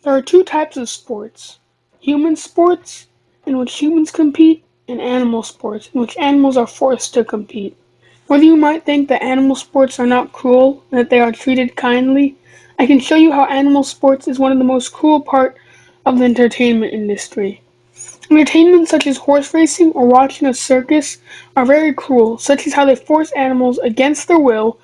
There are two types of sports: human sports, in which humans compete, and animal sports, in which animals are forced to compete. Whether you might think that animal sports are not cruel and that they are treated kindly, I can show you how animal sports is one of the most cruel part of the entertainment industry. Entertainment such as horse racing or watching a circus are very cruel, such as how they force animals against their will.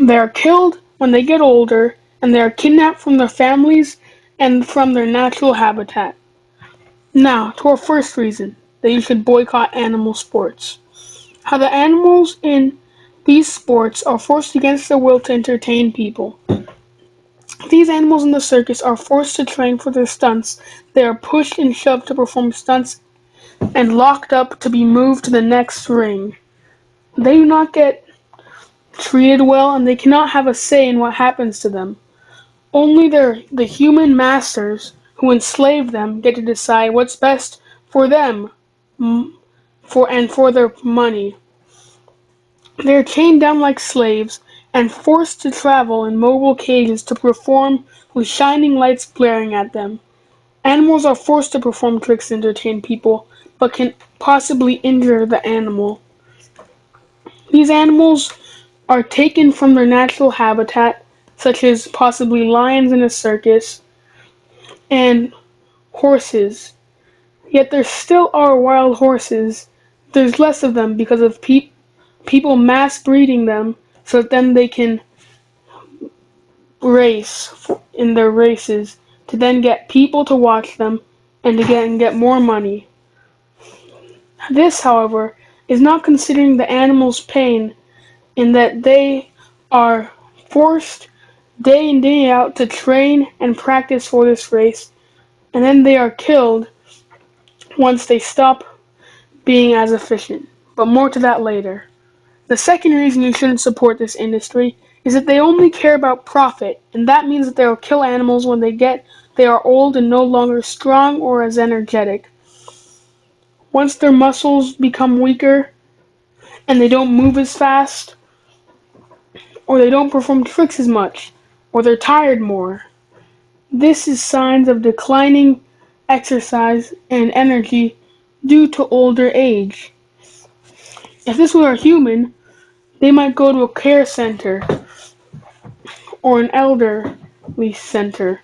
They are killed when they get older, and they are kidnapped from their families and from their natural habitat. Now, to our first reason that you should boycott animal sports. How the animals in these sports are forced against their will to entertain people. These animals in the circus are forced to train for their stunts. They are pushed and shoved to perform stunts and locked up to be moved to the next ring. They do not get treated well, and they cannot have a say in what happens to them. Only the human masters who enslave them get to decide what's best for them, for their money. They are chained down like slaves and forced to travel in mobile cages to perform with shining lights glaring at them. Animals are forced to perform tricks to entertain people, but can possibly injure the animal. These animals are taken from their natural habitat, such as possibly lions in a circus and horses. Yet there still are wild horses. There's less of them because of people mass breeding them so that then they can race in their races to then get people to watch them and to get more money. This, however, is not considering the animals' pain in that they are forced day in day out to train and practice for this race, and then they are killed once they stop being as efficient. But more to that later. The second reason you shouldn't support this industry is that they only care about profit, and that means that they will kill animals when they are old and no longer strong or as energetic. Once their muscles become weaker and they don't move as fast, or they don't perform tricks as much, or they're tired more, this is signs of declining exercise and energy due to older age. If this were a human, they might go to a care center or an elderly center.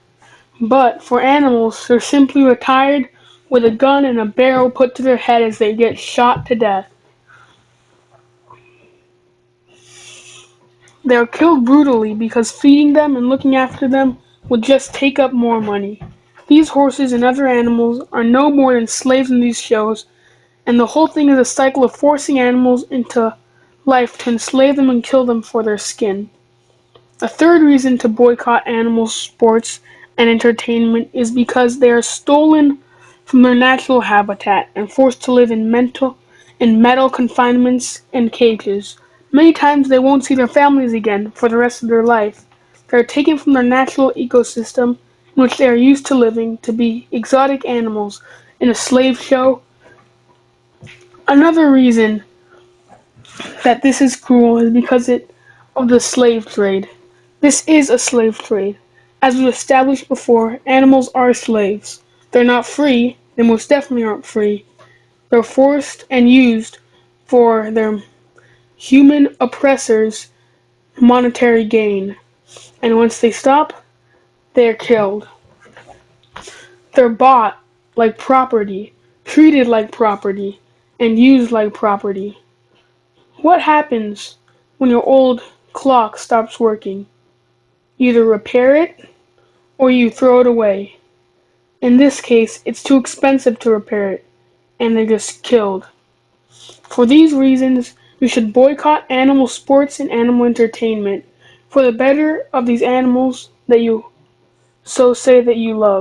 But for animals, they're simply retired with a gun and a barrel put to their head as they get shot to death. They are killed brutally because feeding them and looking after them would just take up more money. These horses and other animals are no more than slaves in these shows, and the whole thing is a cycle of forcing animals into life to enslave them and kill them for their skin. A third reason to boycott animal sports and entertainment is because they are stolen from their natural habitat and forced to live in metal confinements and cages. Many times they won't see their families again for the rest of their life. They are taken from their natural ecosystem in which they are used to living to be exotic animals in a slave show. Another reason that this is cruel is because of the slave trade. This is a slave trade. As we established before, animals are slaves. They're not free. They most definitely aren't free. They're forced and used for their human oppressors' monetary gain. And once they stop, they're killed. They're bought like property, treated like property, and used like property. What happens when your old clock stops working? You either repair it or you throw it away. In this case, it's too expensive to repair it, and they're just killed. For these reasons, you should boycott animal sports and animal entertainment for the better of these animals that you so say that you love.